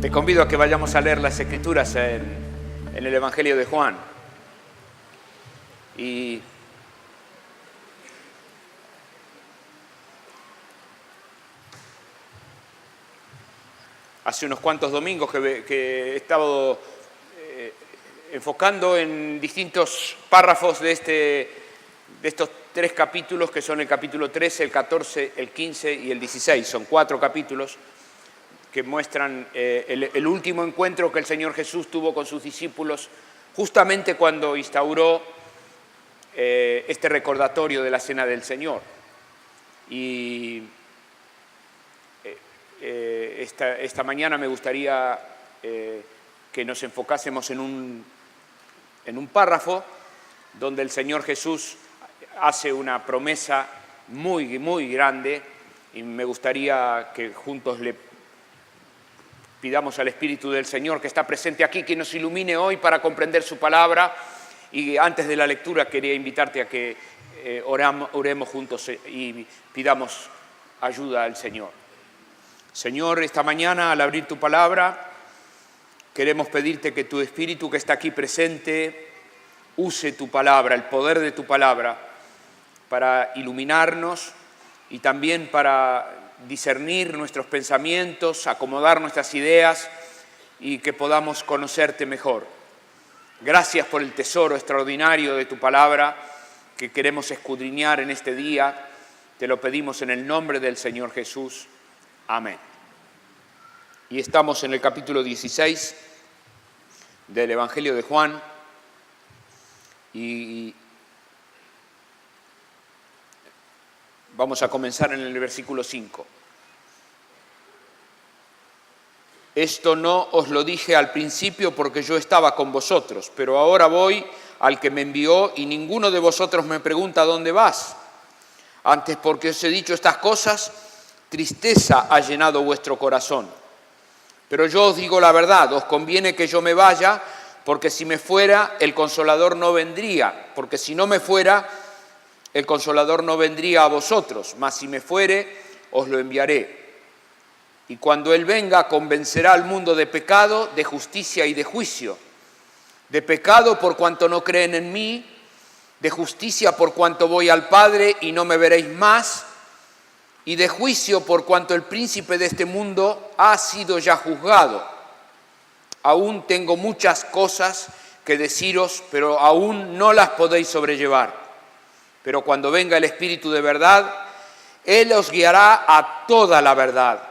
Te convido a que vayamos a leer las Escrituras en el Evangelio de Juan. Y hace unos cuantos domingos que he estado enfocando en distintos párrafos de estos 3 capítulos, que son el capítulo 13, el 14, el 15 y el 16. Son 4 capítulos que muestran el último encuentro que el Señor Jesús tuvo con sus discípulos, justamente cuando instauró este recordatorio de la Cena del Señor. Y esta mañana me gustaría que nos enfocásemos en un párrafo donde el Señor Jesús hace una promesa muy, muy grande, y me gustaría que juntos le pidamos al Espíritu del Señor que está presente aquí, que nos ilumine hoy para comprender su palabra. Y antes de la lectura quería invitarte a que oremos juntos y pidamos ayuda al Señor. Señor, esta mañana al abrir tu palabra, queremos pedirte que tu Espíritu que está aquí presente use tu palabra, el poder de tu palabra, para iluminarnos y también para discernir nuestros pensamientos, acomodar nuestras ideas y que podamos conocerte mejor. Gracias por el tesoro extraordinario de tu palabra que queremos escudriñar en este día. Te lo pedimos en el nombre del Señor Jesús. Amén. Y estamos en el capítulo 16 del Evangelio de Juan y vamos a comenzar en el versículo 5. Esto no os lo dije al principio porque yo estaba con vosotros, pero ahora voy al que me envió y ninguno de vosotros me pregunta ¿dónde vas? Antes, porque os he dicho estas cosas, tristeza ha llenado vuestro corazón. Pero yo os digo la verdad, os conviene que yo me vaya, porque si me fuera, el Consolador no vendría, porque si no me fuera, el Consolador no vendría a vosotros, mas si me fuere, os lo enviaré. Y cuando Él venga, convencerá al mundo de pecado, de justicia y de juicio. De pecado por cuanto no creen en mí, de justicia por cuanto voy al Padre y no me veréis más, y de juicio por cuanto el príncipe de este mundo ha sido ya juzgado. Aún tengo muchas cosas que deciros, pero aún no las podéis sobrellevar. Pero cuando venga el Espíritu de verdad, Él os guiará a toda la verdad,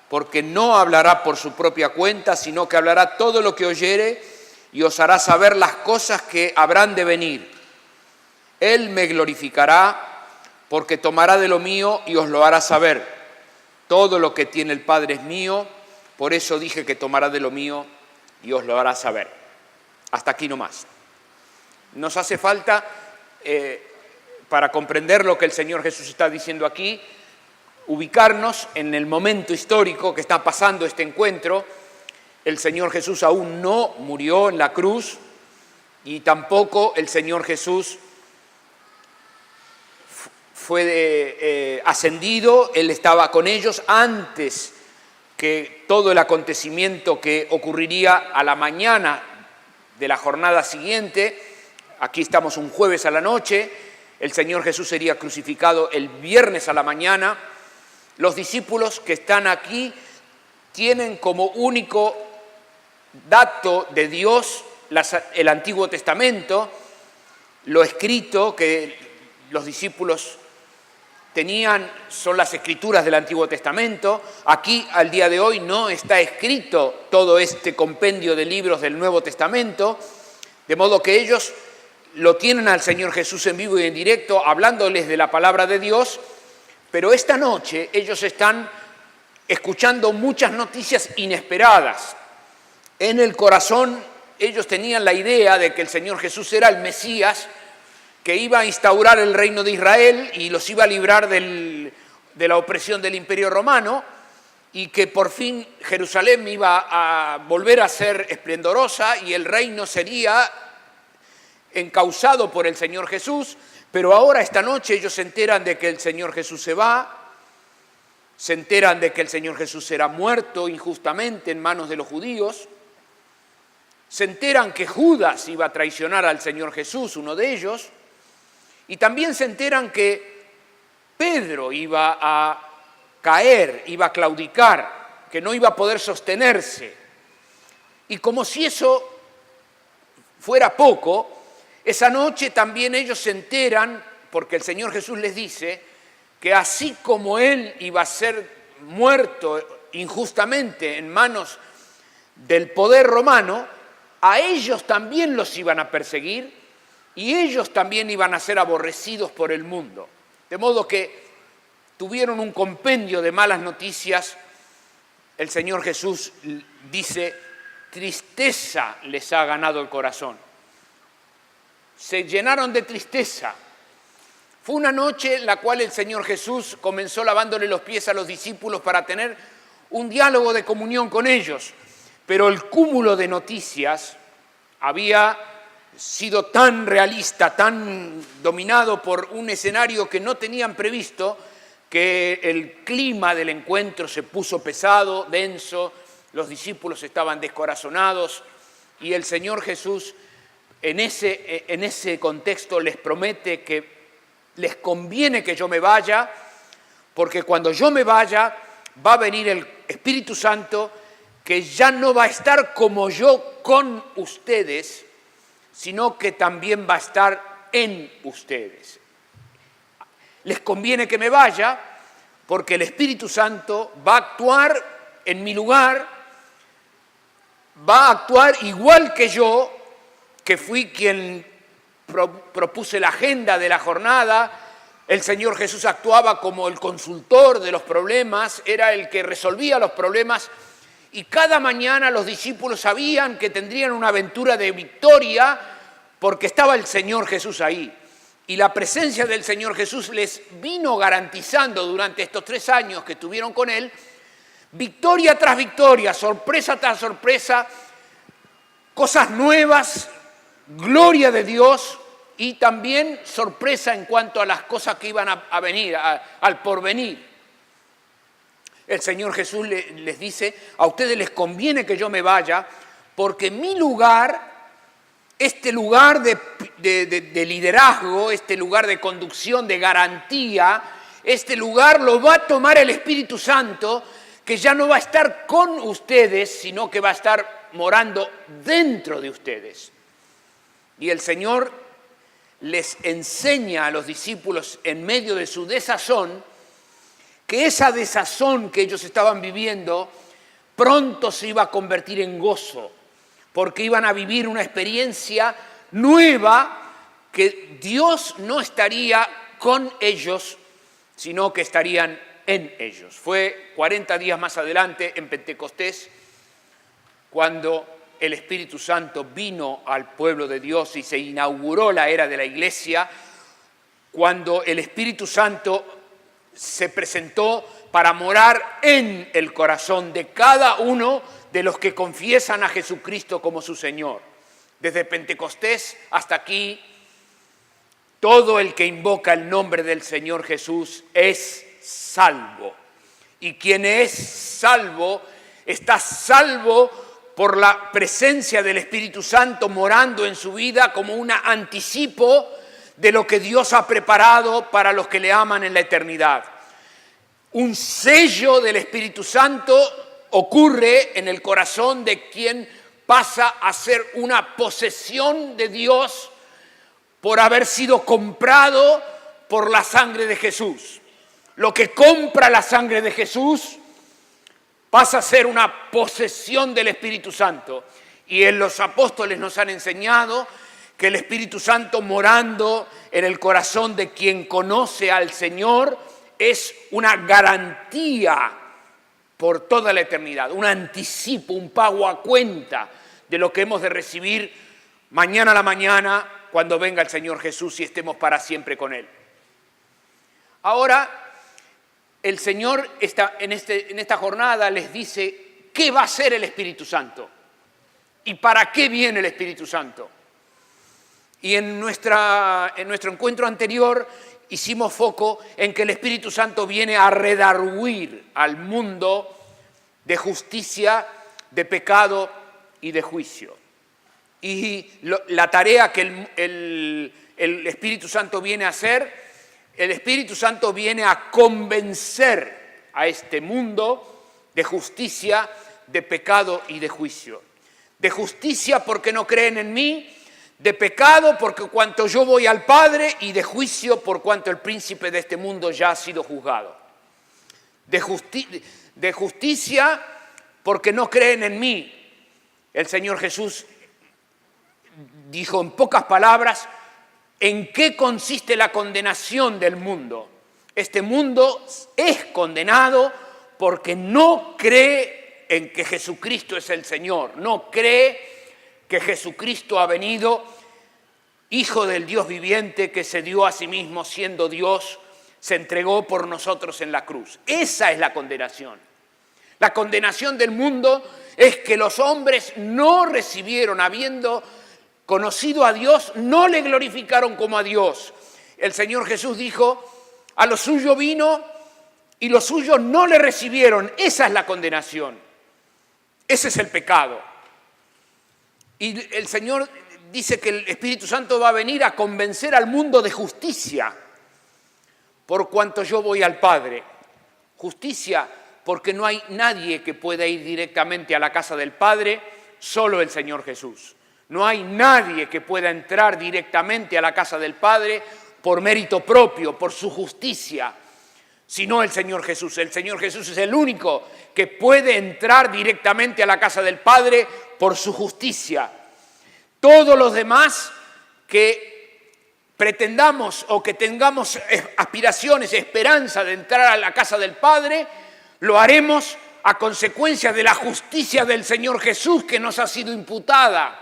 porque no hablará por su propia cuenta, sino que hablará todo lo que oyere y os hará saber las cosas que habrán de venir. Él me glorificará, porque tomará de lo mío y os lo hará saber. Todo lo que tiene el Padre es mío, por eso dije que tomará de lo mío y os lo hará saber. Hasta aquí nomás. Nos hace falta, para comprender lo que el Señor Jesús está diciendo aquí, ubicarnos en el momento histórico que está pasando este encuentro. El Señor Jesús aún no murió en la cruz y tampoco el Señor Jesús fue ascendido. Él estaba con ellos antes que todo el acontecimiento que ocurriría a la mañana de la jornada siguiente. Aquí estamos un jueves a la noche, el Señor Jesús sería crucificado el viernes a la mañana. Los discípulos que están aquí tienen como único dato de Dios el Antiguo Testamento, lo escrito que los discípulos tenían son las escrituras del Antiguo Testamento. Aquí, al día de hoy, no está escrito todo este compendio de libros del Nuevo Testamento, de modo que ellos lo tienen al Señor Jesús en vivo y en directo, hablándoles de la palabra de Dios, pero esta noche ellos están escuchando muchas noticias inesperadas. En el corazón ellos tenían la idea de que el Señor Jesús era el Mesías, que iba a instaurar el reino de Israel y los iba a librar de la opresión del Imperio Romano, y que por fin Jerusalén iba a volver a ser esplendorosa y el reino sería encauzado por el Señor Jesús. Pero ahora, esta noche, ellos se enteran de que el Señor Jesús se va se enteran de que el Señor Jesús será muerto injustamente en manos de los judíos, se enteran que Judas iba a traicionar al Señor Jesús, uno de ellos, y también se enteran que Pedro iba a caer, iba a claudicar, que no iba a poder sostenerse. Y como si eso fuera poco, esa noche también ellos se enteran, porque el Señor Jesús les dice que así como Él iba a ser muerto injustamente en manos del poder romano, a ellos también los iban a perseguir y ellos también iban a ser aborrecidos por el mundo. De modo que tuvieron un compendio de malas noticias. El Señor Jesús dice, tristeza les ha ganado el corazón. Se llenaron de tristeza. Fue una noche en la cual el Señor Jesús comenzó lavándole los pies a los discípulos para tener un diálogo de comunión con ellos. Pero el cúmulo de noticias había sido tan realista, tan dominado por un escenario que no tenían previsto, que el clima del encuentro se puso pesado, denso, los discípulos estaban descorazonados y el Señor Jesús en ese contexto les promete que les conviene que yo me vaya, porque cuando yo me vaya va a venir el Espíritu Santo que ya no va a estar como yo con ustedes, sino que también va a estar en ustedes. Les conviene que me vaya porque el Espíritu Santo va a actuar en mi lugar, va a actuar igual que yo, que fui quien propuse la agenda de la jornada. El Señor Jesús actuaba como el consultor de los problemas, era el que resolvía los problemas y cada mañana los discípulos sabían que tendrían una aventura de victoria porque estaba el Señor Jesús ahí. Y la presencia del Señor Jesús les vino garantizando durante estos 3 años que estuvieron con Él, victoria tras victoria, sorpresa tras sorpresa, cosas nuevas, gloria de Dios y también sorpresa en cuanto a las cosas que iban a venir, al porvenir. El Señor Jesús les dice, a ustedes les conviene que yo me vaya, porque mi lugar, este lugar de liderazgo, este lugar de conducción, de garantía, este lugar lo va a tomar el Espíritu Santo, que ya no va a estar con ustedes, sino que va a estar morando dentro de ustedes. Y el Señor les enseña a los discípulos en medio de su desazón, que esa desazón que ellos estaban viviendo pronto se iba a convertir en gozo, porque iban a vivir una experiencia nueva que Dios no estaría con ellos, sino que estarían en ellos. Fue 40 días más adelante, en Pentecostés, cuando el Espíritu Santo vino al pueblo de Dios y se inauguró la era de la iglesia, cuando el Espíritu Santo se presentó para morar en el corazón de cada uno de los que confiesan a Jesucristo como su Señor. Desde Pentecostés hasta aquí, todo el que invoca el nombre del Señor Jesús es salvo. Y quien es salvo, está salvo por la presencia del Espíritu Santo morando en su vida como un anticipo de lo que Dios ha preparado para los que le aman en la eternidad. Un sello del Espíritu Santo ocurre en el corazón de quien pasa a ser una posesión de Dios por haber sido comprado por la sangre de Jesús. Lo que compra la sangre de Jesús pasa a ser una posesión del Espíritu Santo. Y los apóstoles nos han enseñado que el Espíritu Santo morando en el corazón de quien conoce al Señor es una garantía por toda la eternidad, un anticipo, un pago a cuenta de lo que hemos de recibir mañana a la mañana cuando venga el Señor Jesús y estemos para siempre con Él. Ahora, el Señor en esta jornada les dice qué va a hacer el Espíritu Santo y para qué viene el Espíritu Santo. Y en nuestro encuentro anterior hicimos foco en que el Espíritu Santo viene a redarguir al mundo de justicia, de pecado y de juicio. Y la tarea que el Espíritu Santo viene a hacer, el Espíritu Santo viene a convencer a este mundo de justicia, de pecado y de juicio. De justicia porque no creen en mí, de pecado porque cuanto yo voy al Padre, y de juicio por cuanto el príncipe de este mundo ya ha sido juzgado. De justicia porque no creen en mí. El Señor Jesús dijo en pocas palabras en qué consiste la condenación del mundo. Este mundo es condenado porque no cree en que Jesucristo es el Señor, no cree que Jesucristo ha venido, Hijo del Dios viviente, que se dio a sí mismo siendo Dios, se entregó por nosotros en la cruz. Esa es la condenación. La condenación del mundo es que los hombres no recibieron, habiendo conocido a Dios, no le glorificaron como a Dios. El Señor Jesús dijo, a lo suyo vino y los suyos no le recibieron. Esa es la condenación. Ese es el pecado. Y el Señor dice que el Espíritu Santo va a venir a convencer al mundo de justicia, por cuanto yo voy al Padre. Justicia porque no hay nadie que pueda ir directamente a la casa del Padre, solo el Señor Jesús. No hay nadie que pueda entrar directamente a la casa del Padre por mérito propio, por su justicia, sino el Señor Jesús. El Señor Jesús es el único que puede entrar directamente a la casa del Padre por su justicia. Todos los demás que pretendamos o que tengamos aspiraciones, esperanza de entrar a la casa del Padre, lo haremos a consecuencia de la justicia del Señor Jesús que nos ha sido imputada.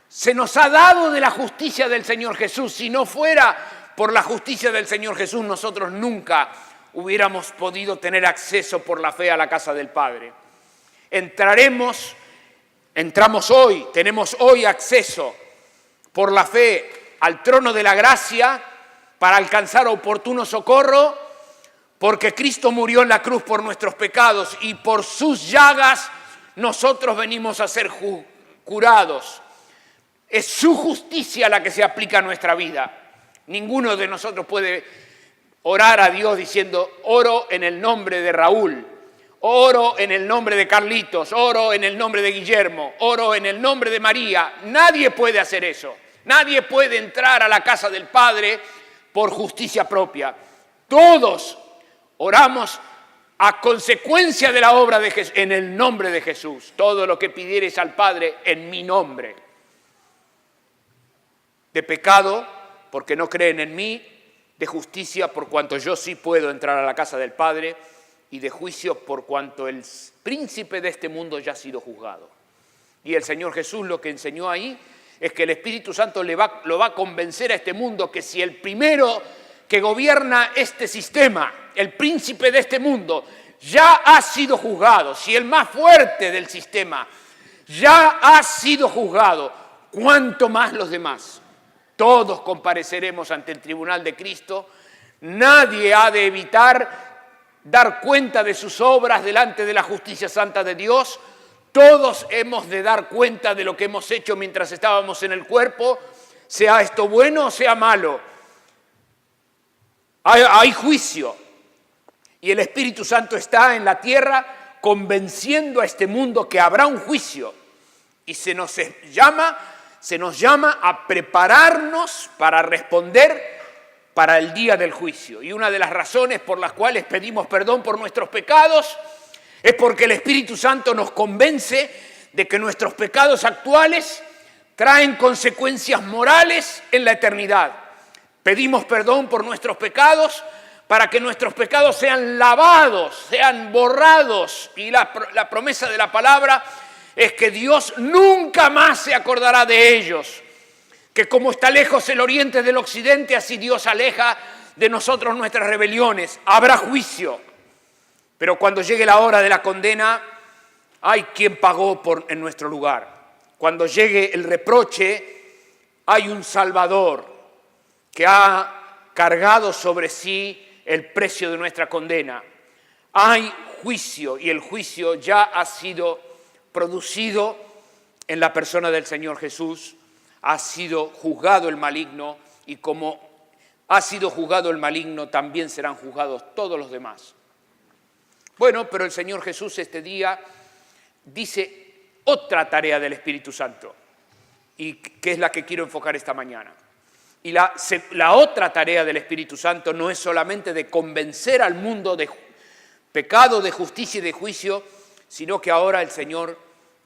Se nos ha dado de la justicia del Señor Jesús. Si no fuera por la justicia del Señor Jesús, nosotros nunca hubiéramos podido tener acceso por la fe a la casa del Padre. Entramos hoy, tenemos hoy acceso por la fe al trono de la gracia para alcanzar oportuno socorro, porque Cristo murió en la cruz por nuestros pecados y por sus llagas nosotros venimos a ser curados. Es su justicia la que se aplica a nuestra vida. Ninguno de nosotros puede orar a Dios diciendo, oro en el nombre de Raúl, oro en el nombre de Carlitos, oro en el nombre de Guillermo, oro en el nombre de María. Nadie puede hacer eso. Nadie puede entrar a la casa del Padre por justicia propia. Todos oramos a consecuencia de la obra de Jesús, en el nombre de Jesús. Todo lo que pidiereis al Padre en mi nombre. De pecado, porque no creen en mí, de justicia, por cuanto yo sí puedo entrar a la casa del Padre, y de juicio, por cuanto el príncipe de este mundo ya ha sido juzgado. Y el Señor Jesús lo que enseñó ahí es que el Espíritu Santo lo va a convencer a este mundo que si el primero que gobierna este sistema, el príncipe de este mundo, ya ha sido juzgado, si el más fuerte del sistema ya ha sido juzgado, ¿cuánto más los demás? Todos compareceremos ante el tribunal de Cristo. Nadie ha de evitar dar cuenta de sus obras delante de la justicia santa de Dios. Todos hemos de dar cuenta de lo que hemos hecho mientras estábamos en el cuerpo, sea esto bueno o sea malo. Hay juicio. Y el Espíritu Santo está en la tierra convenciendo a este mundo que habrá un juicio. Y se nos llama a prepararnos para responder para el día del juicio. Y una de las razones por las cuales pedimos perdón por nuestros pecados es porque el Espíritu Santo nos convence de que nuestros pecados actuales traen consecuencias morales en la eternidad. Pedimos perdón por nuestros pecados para que nuestros pecados sean lavados, sean borrados. Y la promesa de la palabra es que Dios nunca más se acordará de ellos. Que como está lejos el oriente del occidente, así Dios aleja de nosotros nuestras rebeliones. Habrá juicio. Pero cuando llegue la hora de la condena, hay quien pagó en nuestro lugar. Cuando llegue el reproche, Hay un Salvador que ha cargado sobre sí el precio de nuestra condena. Hay juicio y el juicio ya ha sido producido en la persona del Señor Jesús. Ha sido juzgado el maligno y como ha sido juzgado el maligno, también serán juzgados todos los demás. Bueno, pero el Señor Jesús este día dice otra tarea del Espíritu Santo, y que es la que quiero enfocar esta mañana. Y la otra tarea del Espíritu Santo no es solamente de convencer al mundo de pecado, de justicia y de juicio, sino que ahora el Señor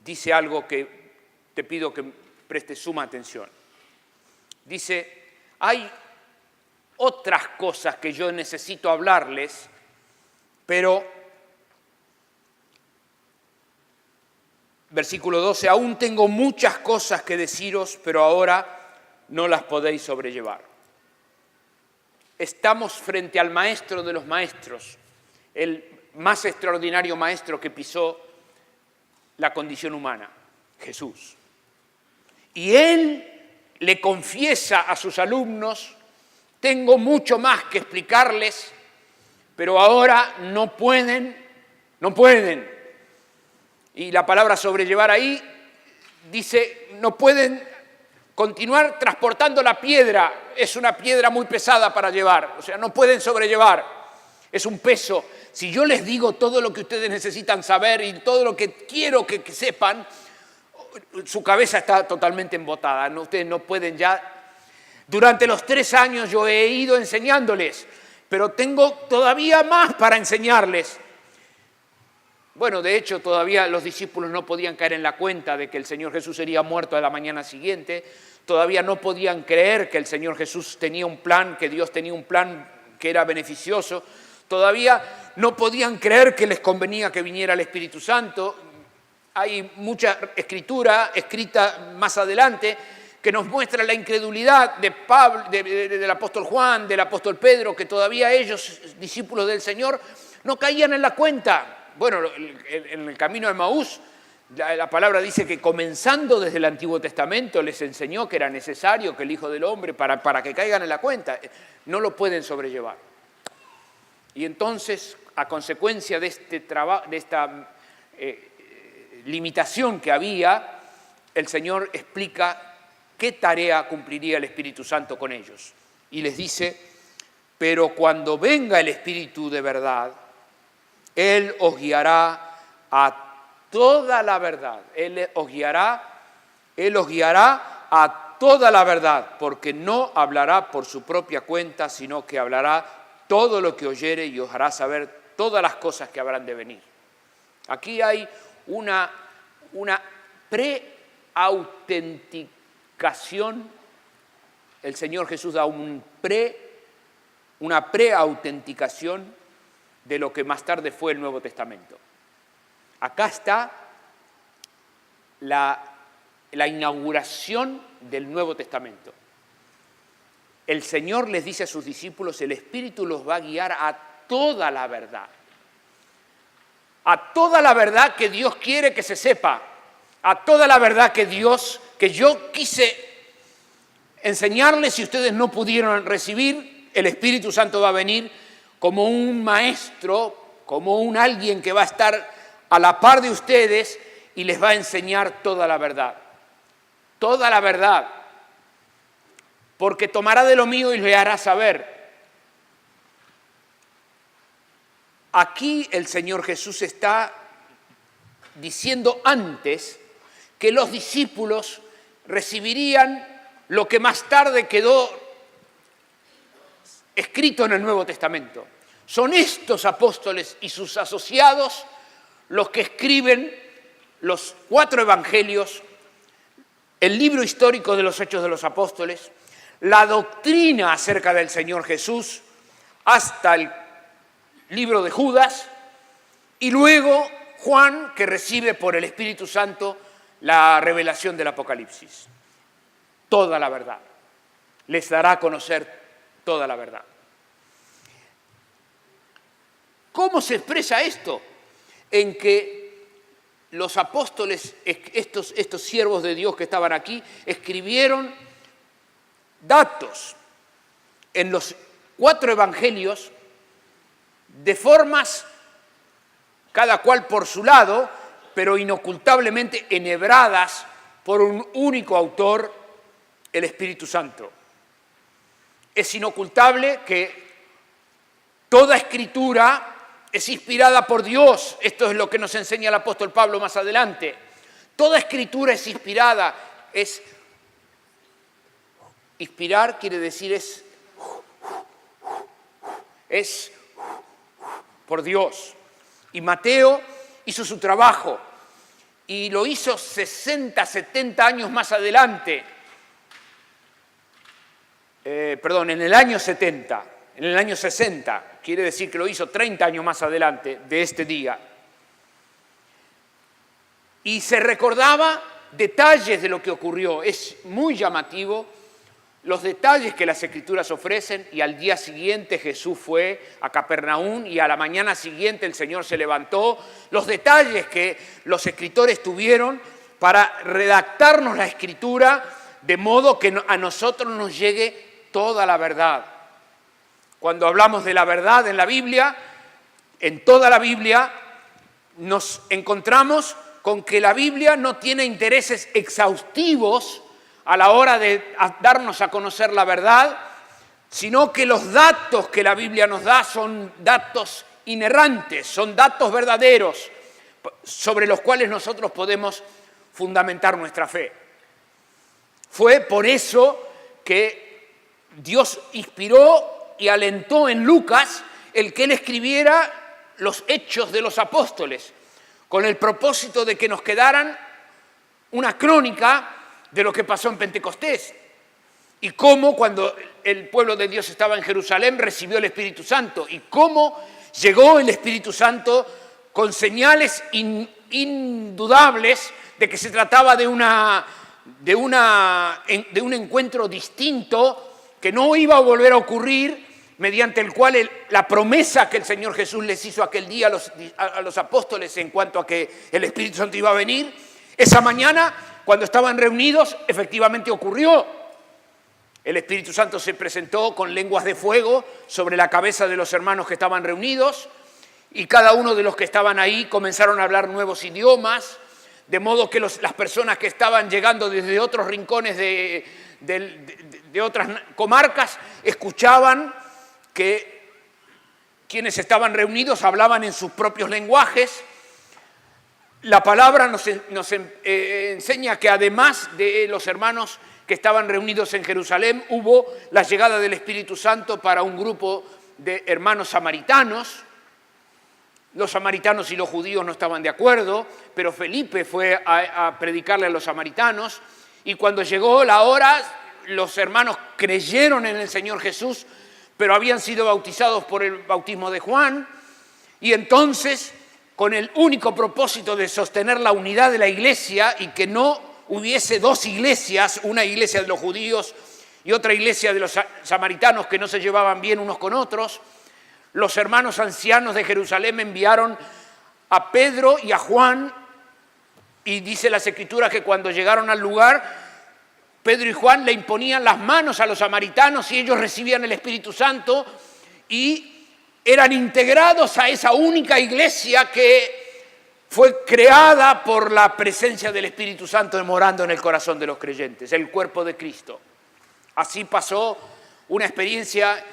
dice algo que te pido que prestes suma atención. Dice, hay otras cosas que yo necesito hablarles, pero, versículo 12, aún tengo muchas cosas que deciros, pero ahora no las podéis sobrellevar. Estamos frente al maestro de los maestros, el más extraordinario maestro que pisó la condición humana, Jesús. Y él le confiesa a sus alumnos, tengo mucho más que explicarles, pero ahora no pueden. Y la palabra sobrellevar ahí dice, no pueden continuar transportando la piedra, es una piedra muy pesada para llevar, o sea, no pueden sobrellevar, es un peso. Si yo les digo todo lo que ustedes necesitan saber y todo lo que quiero que sepan, su cabeza está totalmente embotada, ¿no? Ustedes no pueden ya. Durante los 3 años yo he ido enseñándoles, pero tengo todavía más para enseñarles. Bueno, de hecho, todavía los discípulos no podían caer en la cuenta de que el Señor Jesús sería muerto a la mañana siguiente, todavía no podían creer que el Señor Jesús tenía un plan, que Dios tenía un plan que era beneficioso, todavía no podían creer que les convenía que viniera el Espíritu Santo. Hay mucha escritura escrita más adelante que nos muestra la incredulidad de Pablo, del apóstol Juan, del apóstol Pedro, que todavía ellos, discípulos del Señor, no caían en la cuenta. Bueno, en el camino de Emaús, la palabra dice que comenzando desde el Antiguo Testamento les enseñó que era necesario que el Hijo del Hombre, para que caigan en la cuenta, no lo pueden sobrellevar. Y entonces, a consecuencia de esta limitación que había, el Señor explica qué tarea cumpliría el Espíritu Santo con ellos. Y les dice, pero cuando venga el Espíritu de verdad, Él os guiará a toda la verdad. Él os guiará a toda la verdad, porque no hablará por su propia cuenta, sino que hablará todo lo que oyere y os hará saber todas las cosas que habrán de venir. Aquí hay una preautenticación. El Señor Jesús da una preautenticación de lo que más tarde fue el Nuevo Testamento. Acá está la inauguración del Nuevo Testamento. El Señor les dice a sus discípulos, el Espíritu los va a guiar a toda la verdad. A toda la verdad que Dios quiere que se sepa. A toda la verdad que yo quise enseñarles y ustedes no pudieron recibir, el Espíritu Santo va a venir como un maestro, como un alguien que va a estar a la par de ustedes y les va a enseñar toda la verdad. Toda la verdad. Porque tomará de lo mío y le hará saber. Aquí el Señor Jesús está diciendo antes que los discípulos recibirían lo que más tarde quedó escrito en el Nuevo Testamento. Son estos apóstoles y sus asociados los que escriben los 4 evangelios, el libro histórico de los Hechos de los Apóstoles, la doctrina acerca del Señor Jesús, hasta el libro de Judas, y luego Juan, que recibe por el Espíritu Santo la revelación del Apocalipsis. Toda la verdad. Les dará a conocer toda la verdad. ¿Cómo se expresa esto? En que los apóstoles, estos siervos de Dios que estaban aquí, escribieron datos en los 4 evangelios de formas, cada cual por su lado, pero inocultablemente enhebradas por un único autor, el Espíritu Santo. Es inocultable que toda escritura es inspirada por Dios. Esto es lo que nos enseña el apóstol Pablo más adelante. Toda escritura es inspirada. Inspirar quiere decir es por Dios. Y Mateo hizo su trabajo y lo hizo 60, 70 años más adelante. En el año 70, en el año 60, quiere decir que lo hizo 30 años más adelante de este día. Y se recordaba detalles de lo que ocurrió. Es muy llamativo los detalles que las Escrituras ofrecen, y al día siguiente Jesús fue a Capernaum y a la mañana siguiente el Señor se levantó. Los detalles que los escritores tuvieron para redactarnos la Escritura de modo que a nosotros nos llegue toda la verdad. Cuando hablamos de la verdad en la Biblia, en toda la Biblia, nos encontramos con que la Biblia no tiene intereses exhaustivos a la hora de darnos a conocer la verdad, sino que los datos que la Biblia nos da son datos inerrantes, son datos verdaderos sobre los cuales nosotros podemos fundamentar nuestra fe. Fue por eso que Dios inspiró y alentó en Lucas el que él escribiera los hechos de los apóstoles, con el propósito de que nos quedaran una crónica de lo que pasó en Pentecostés y cómo cuando el pueblo de Dios estaba en Jerusalén recibió el Espíritu Santo y cómo llegó el Espíritu Santo con señales indudables de que se trataba de un encuentro distinto que no iba a volver a ocurrir, mediante el cual la promesa que el Señor Jesús les hizo aquel día a los apóstoles en cuanto a que el Espíritu Santo iba a venir, esa mañana, cuando estaban reunidos, efectivamente ocurrió. El Espíritu Santo se presentó con lenguas de fuego sobre la cabeza de los hermanos que estaban reunidos, y cada uno de los que estaban ahí comenzaron a hablar nuevos idiomas, de modo que las personas que estaban llegando desde otros rincones de otras comarcas escuchaban que quienes estaban reunidos hablaban en sus propios lenguajes. La palabra nos enseña que además de los hermanos que estaban reunidos en Jerusalén, hubo la llegada del Espíritu Santo para un grupo de hermanos samaritanos. Los samaritanos y los judíos no estaban de acuerdo, pero Felipe fue a predicarle a los samaritanos, y cuando llegó la hora, los hermanos creyeron en el Señor Jesús, pero habían sido bautizados por el bautismo de Juan, y entonces, con el único propósito de sostener la unidad de la iglesia y que no hubiese dos iglesias, una iglesia de los judíos y otra iglesia de los samaritanos que no se llevaban bien unos con otros, los hermanos ancianos de Jerusalén enviaron a Pedro y a Juan, y dice las Escrituras que cuando llegaron al lugar, Pedro y Juan le imponían las manos a los samaritanos y ellos recibían el Espíritu Santo y eran integrados a esa única iglesia que fue creada por la presencia del Espíritu Santo morando en el corazón de los creyentes, el cuerpo de Cristo. Así pasó una experiencia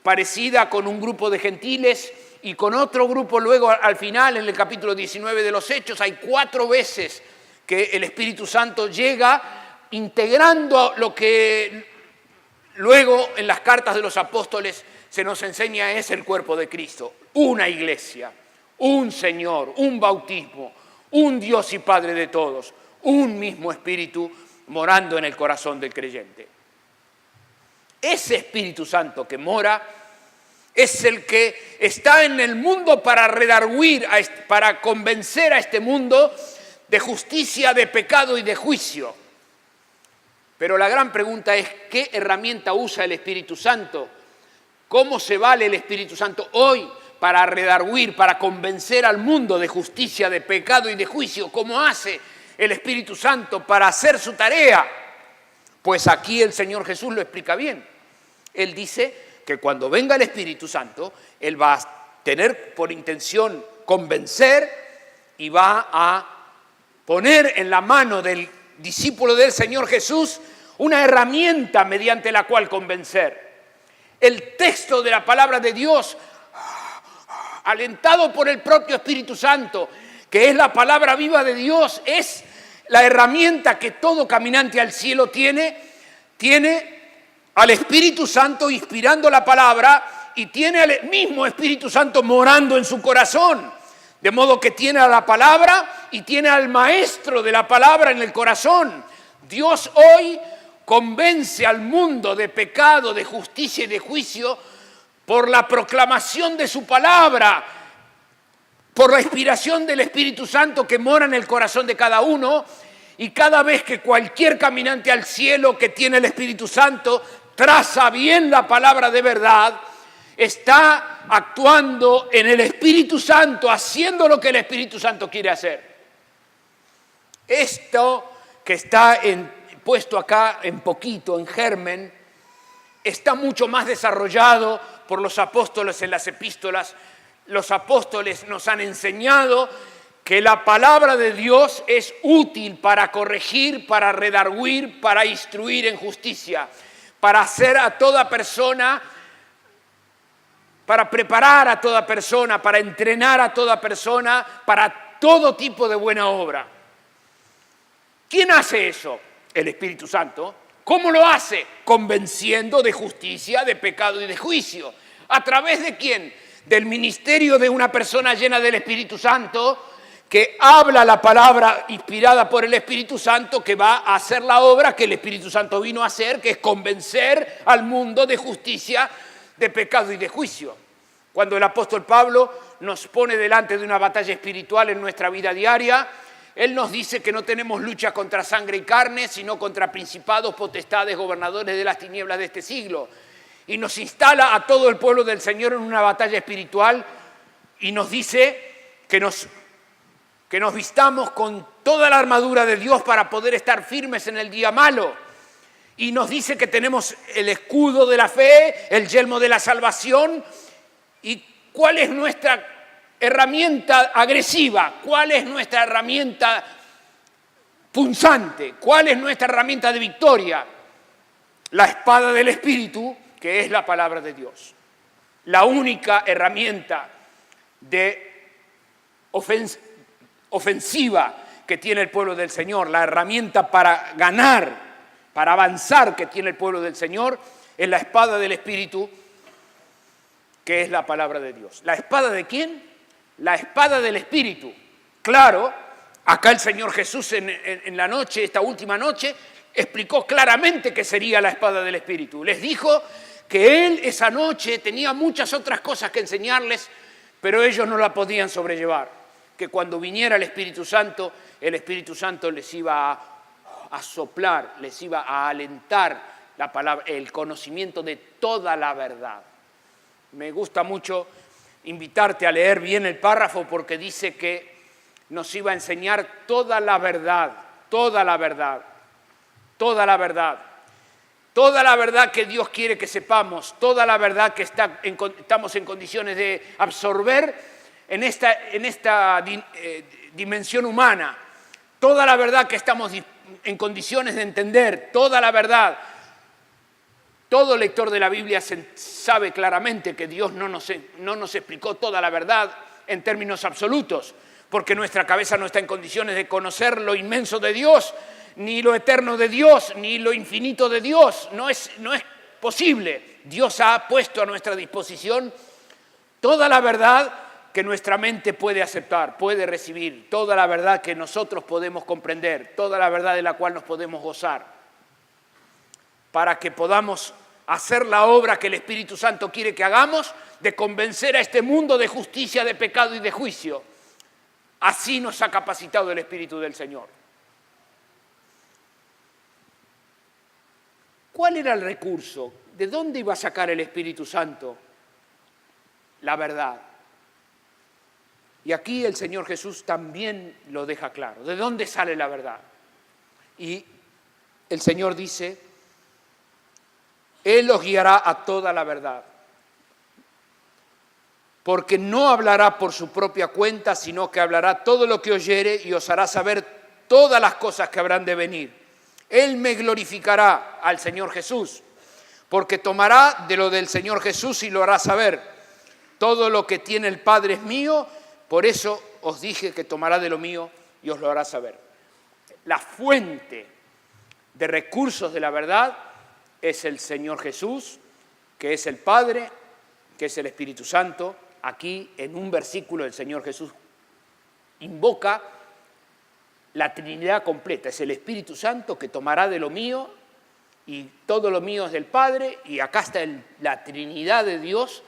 parecida con un grupo de gentiles y con otro grupo luego al final, en el capítulo 19 de los Hechos, hay 4 veces que el Espíritu Santo llega integrando lo que luego en las cartas de los apóstoles se nos enseña es el cuerpo de Cristo. Una iglesia, un Señor, un bautismo, un Dios y Padre de todos, un mismo Espíritu morando en el corazón del creyente. Ese Espíritu Santo que mora es el que está en el mundo para redarguir, para convencer a este mundo de justicia, de pecado y de juicio. Pero la gran pregunta es, ¿qué herramienta usa el Espíritu Santo? ¿Cómo se vale el Espíritu Santo hoy para redarguir, para convencer al mundo de justicia, de pecado y de juicio? ¿Cómo hace el Espíritu Santo para hacer su tarea? Pues aquí el Señor Jesús lo explica bien. Él dice que cuando venga el Espíritu Santo, Él va a tener por intención convencer y va a poner en la mano del discípulo del Señor Jesús una herramienta mediante la cual convencer. El texto de la palabra de Dios, alentado por el propio Espíritu Santo, que es la palabra viva de Dios, es la herramienta que todo caminante al cielo tiene al Espíritu Santo inspirando la palabra y tiene al mismo Espíritu Santo morando en su corazón. De modo que tiene a la palabra y tiene al maestro de la palabra en el corazón. Dios hoy convence al mundo de pecado, de justicia y de juicio por la proclamación de su palabra, por la inspiración del Espíritu Santo que mora en el corazón de cada uno. Y cada vez que cualquier caminante al cielo que tiene el Espíritu Santo traza bien la palabra de verdad, está actuando en el Espíritu Santo, haciendo lo que el Espíritu Santo quiere hacer. Esto que está puesto acá en poquito, en germen, está mucho más desarrollado por los apóstoles en las epístolas. Los apóstoles nos han enseñado que la palabra de Dios es útil para corregir, para redarguir, para instruir en justicia, para hacer a toda persona, para preparar a toda persona, para entrenar a toda persona, para todo tipo de buena obra. ¿Quién hace eso? El Espíritu Santo. ¿Cómo lo hace? Convenciendo de justicia, de pecado y de juicio. ¿A través de quién? Del ministerio de una persona llena del Espíritu Santo, que habla la palabra inspirada por el Espíritu Santo, que va a hacer la obra que el Espíritu Santo vino a hacer, que es convencer al mundo de justicia, de pecado y de juicio. Cuando el apóstol Pablo nos pone delante de una batalla espiritual en nuestra vida diaria, él nos dice que no tenemos lucha contra sangre y carne, sino contra principados, potestades, gobernadores de las tinieblas de este siglo. Y nos instala a todo el pueblo del Señor en una batalla espiritual y nos dice que nos vistamos con toda la armadura de Dios para poder estar firmes en el día malo. Y nos dice que tenemos el escudo de la fe, el yelmo de la salvación. ¿Y cuál es nuestra herramienta agresiva? ¿Cuál es nuestra herramienta punzante? ¿Cuál es nuestra herramienta de victoria? La espada del Espíritu, que es la palabra de Dios. La única herramienta de ofensiva que tiene el pueblo del Señor, la herramienta para ganar, para avanzar que tiene el pueblo del Señor, es la espada del Espíritu, que es la palabra de Dios. ¿La espada de quién? La espada del Espíritu. Claro, acá el Señor Jesús en la noche, esta última noche, explicó claramente que sería la espada del Espíritu. Les dijo que Él esa noche tenía muchas otras cosas que enseñarles, pero ellos no la podían sobrellevar. Que cuando viniera el Espíritu Santo les iba a soplar, les iba a alentar la palabra, el conocimiento de toda la verdad. Me gusta mucho invitarte a leer bien el párrafo porque dice que nos iba a enseñar toda la verdad, toda la verdad, toda la verdad. Toda la verdad que Dios quiere que sepamos, toda la verdad que estamos en condiciones de absorber en esta dimensión humana, toda la verdad que estamos en condiciones de entender, toda la verdad. Todo lector de la Biblia sabe claramente que Dios no nos explicó toda la verdad en términos absolutos, porque nuestra cabeza no está en condiciones de conocer lo inmenso de Dios, ni lo eterno de Dios, ni lo infinito de Dios. No es posible. Dios ha puesto a nuestra disposición toda la verdad que nuestra mente puede aceptar, puede recibir, toda la verdad que nosotros podemos comprender, toda la verdad de la cual nos podemos gozar, para que podamos hacer la obra que el Espíritu Santo quiere que hagamos, de convencer a este mundo de justicia, de pecado y de juicio. Así nos ha capacitado el Espíritu del Señor. ¿Cuál era el recurso? ¿De dónde iba a sacar el Espíritu Santo la verdad? Y aquí el Señor Jesús también lo deja claro. ¿De dónde sale la verdad? Y el Señor dice Él os guiará a toda la verdad, porque no hablará por su propia cuenta, sino que hablará todo lo que oyere y os hará saber todas las cosas que habrán de venir. Él me glorificará al Señor Jesús, porque tomará de lo del Señor Jesús y lo hará saber. Todo lo que tiene el Padre es mío, por eso os dije que tomará de lo mío y os lo hará saber. La fuente de recursos de la verdad es el Señor Jesús, que es el Padre, que es el Espíritu Santo. Aquí, en un versículo, el Señor Jesús invoca la Trinidad completa. Es el Espíritu Santo que tomará de lo mío y todo lo mío es del Padre. Y acá está la Trinidad de Dios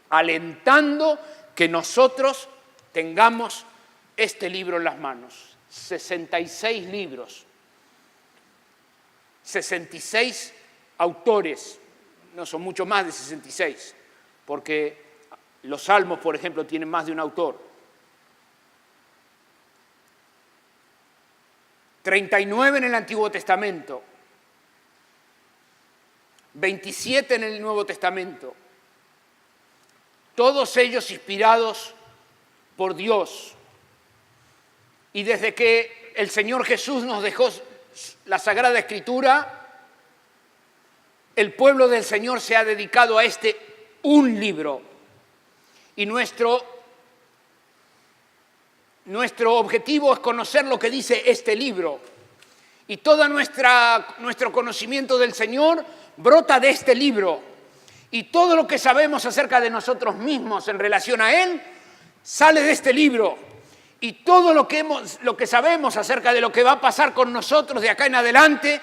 alentando que nosotros tengamos este libro en las manos. 66 libros, 66 autores. No son mucho más de 66, porque los salmos, por ejemplo, tienen más de un autor. 39 en el Antiguo Testamento, 27 en el Nuevo Testamento, todos ellos inspirados por Dios. Y desde que el Señor Jesús nos dejó la Sagrada Escritura, el pueblo del Señor se ha dedicado a un libro. Y nuestro objetivo es conocer lo que dice este libro. Y todo nuestro conocimiento del Señor brota de este libro. Y todo lo que sabemos acerca de nosotros mismos en relación a Él sale de este libro. Y todo lo que sabemos acerca de lo que va a pasar con nosotros de acá en adelante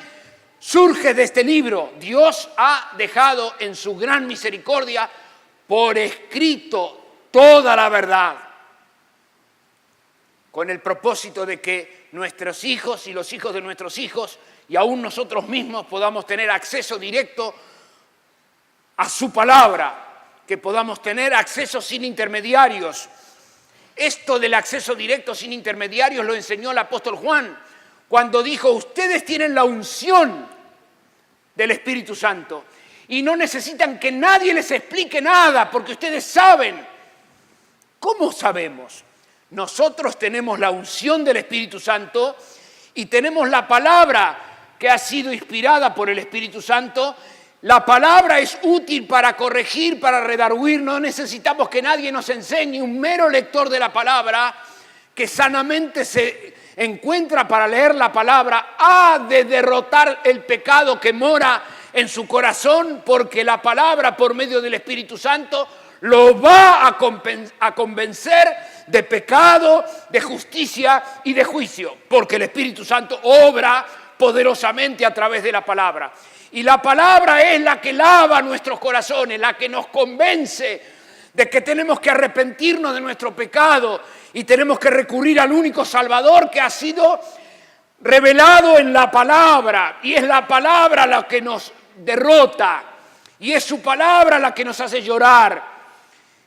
surge de este libro. Dios ha dejado en su gran misericordia por escrito toda la verdad, con el propósito de que nuestros hijos y los hijos de nuestros hijos y aún nosotros mismos podamos tener acceso directo a su palabra, que podamos tener acceso sin intermediarios. Esto del acceso directo sin intermediarios lo enseñó el apóstol Juan, cuando dijo: ustedes tienen la unción del Espíritu Santo y no necesitan que nadie les explique nada, porque ustedes saben. ¿Cómo sabemos? Nosotros tenemos la unción del Espíritu Santo y tenemos la palabra que ha sido inspirada por el Espíritu Santo. La palabra es útil para corregir, para redarguir. No necesitamos que nadie nos enseñe. Un mero lector de la palabra que sanamente se encuentra para leer la palabra ha de derrotar el pecado que mora en su corazón, porque la palabra, por medio del Espíritu Santo, lo va a convencer de pecado, de justicia y de juicio, porque el Espíritu Santo obra poderosamente a través de la palabra. Y la palabra es la que lava nuestros corazones, la que nos convence de que tenemos que arrepentirnos de nuestro pecado y tenemos que recurrir al único Salvador que ha sido revelado en la palabra. Y es la palabra la que nos derrota y es su palabra la que nos hace llorar.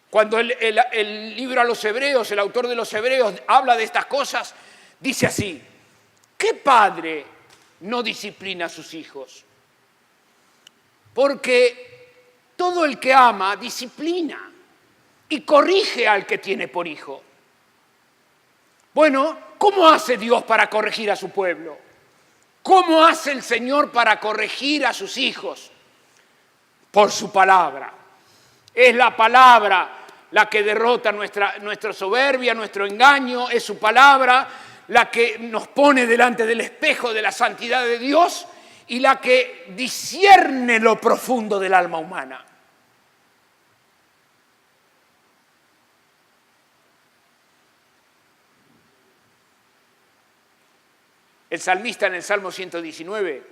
Cuando el libro a los Hebreos, el autor de los Hebreos, habla de estas cosas, dice así: ¿qué padre no disciplina a sus hijos? Porque todo el que ama disciplina y corrige al que tiene por hijo. Bueno, ¿cómo hace Dios para corregir a su pueblo? ¿Cómo hace el Señor para corregir a sus hijos? Por su palabra. Es la palabra la que derrota nuestra soberbia, nuestro engaño. Es su palabra la que nos pone delante del espejo de la santidad de Dios y la que discierne lo profundo del alma humana. El salmista en el Salmo 119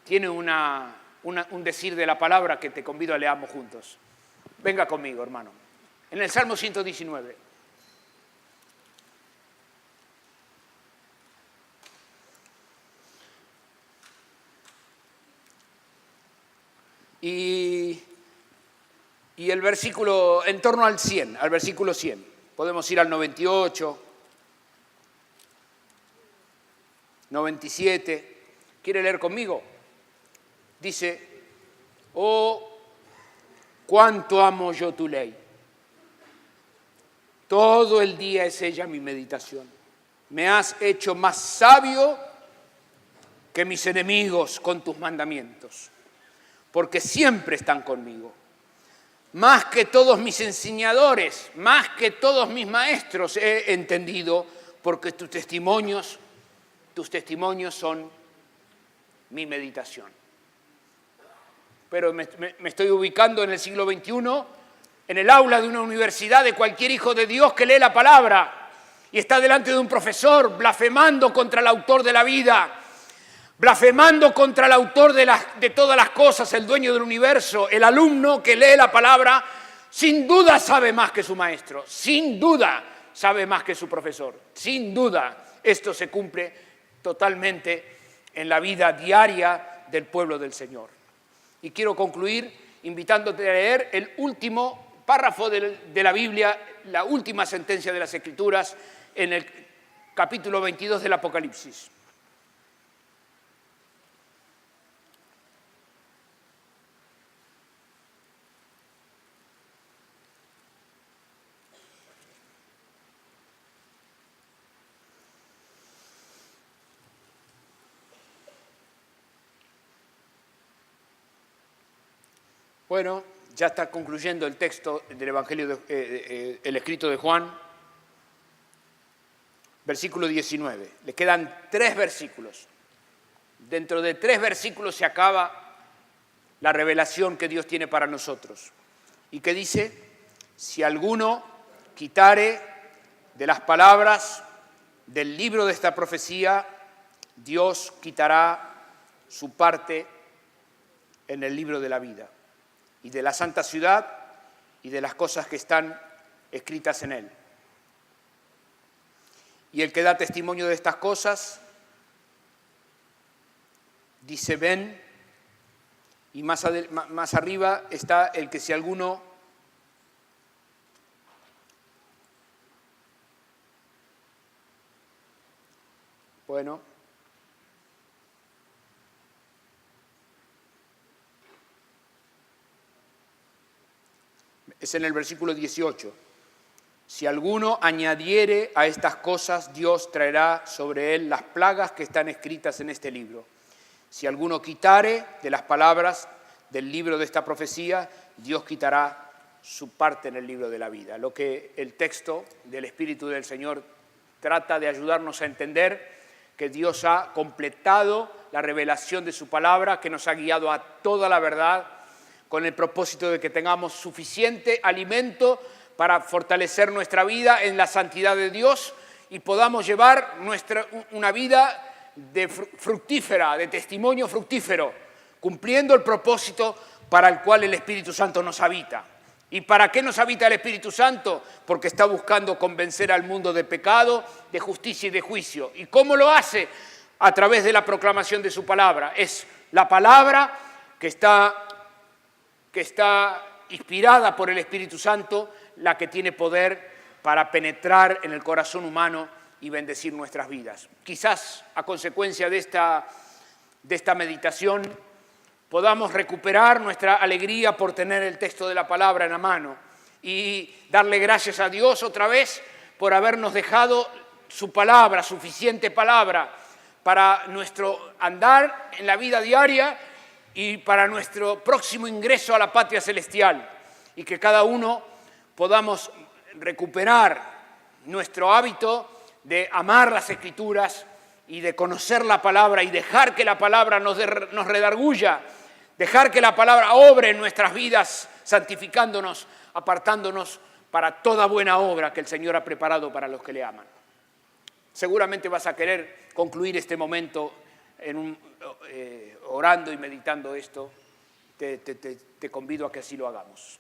tiene un decir de la palabra que te convido a leamos juntos. Venga conmigo, hermano. En el Salmo 119. Y el versículo, en torno al 100, al versículo 100. Podemos ir al 98, 97. ¿Quiere leer conmigo? dice, oh, cuánto amo yo tu ley. Todo el día es ella mi meditación. Me has hecho más sabio que mis enemigos con tus mandamientos, porque siempre están conmigo. Más que todos mis enseñadores, más que todos mis maestros he entendido, porque tus testimonios son mi meditación. Pero me estoy ubicando en el siglo XXI, en el aula de una universidad de cualquier hijo de Dios que lee la palabra y está delante de un profesor blasfemando contra el autor de la vida, blasfemando contra el autor de todas las cosas, el dueño del universo. El alumno que lee la palabra sin duda sabe más que su maestro, sin duda sabe más que su profesor, sin duda esto se cumple totalmente en la vida diaria del pueblo del Señor. Y quiero concluir invitándote a leer el último párrafo de la Biblia, la última sentencia de las Escrituras, en el capítulo 22 del Apocalipsis. Bueno, ya está concluyendo el texto del Evangelio, el escrito de Juan, versículo 19. Le quedan 3 versículos. Dentro de 3 versículos se acaba la revelación que Dios tiene para nosotros. Y que dice, si alguno quitare de las palabras del libro de esta profecía, Dios quitará su parte en el libro de la vida, y de la santa ciudad, y de las cosas que están escritas en él. Y el que da testimonio de estas cosas, dice, ven, y más arriba está el que si alguno es en el versículo 18. Si alguno añadiere a estas cosas, Dios traerá sobre él las plagas que están escritas en este libro. Si alguno quitare de las palabras del libro de esta profecía, Dios quitará su parte en el libro de la vida. Lo que el texto del Espíritu del Señor trata de ayudarnos a entender, que Dios ha completado la revelación de su palabra, que nos ha guiado a toda la verdad, con el propósito de que tengamos suficiente alimento para fortalecer nuestra vida en la santidad de Dios y podamos llevar una vida fructífera, de testimonio fructífero, cumpliendo el propósito para el cual el Espíritu Santo nos habita. ¿Y para qué nos habita el Espíritu Santo? Porque está buscando convencer al mundo de pecado, de justicia y de juicio. ¿Y cómo lo hace? A través de la proclamación de su palabra. Es la palabra que está inspirada por el Espíritu Santo, la que tiene poder para penetrar en el corazón humano y bendecir nuestras vidas. Quizás a consecuencia de esta meditación podamos recuperar nuestra alegría por tener el texto de la palabra en la mano y darle gracias a Dios otra vez por habernos dejado su palabra, suficiente palabra para nuestro andar en la vida diaria y para nuestro próximo ingreso a la patria celestial, y que cada uno podamos recuperar nuestro hábito de amar las Escrituras y de conocer la palabra y dejar que la palabra nos redarguya, dejar que la palabra obre en nuestras vidas, santificándonos, apartándonos para toda buena obra que el Señor ha preparado para los que le aman. Seguramente vas a querer concluir este momento orando y meditando esto. Te convido a que así lo hagamos.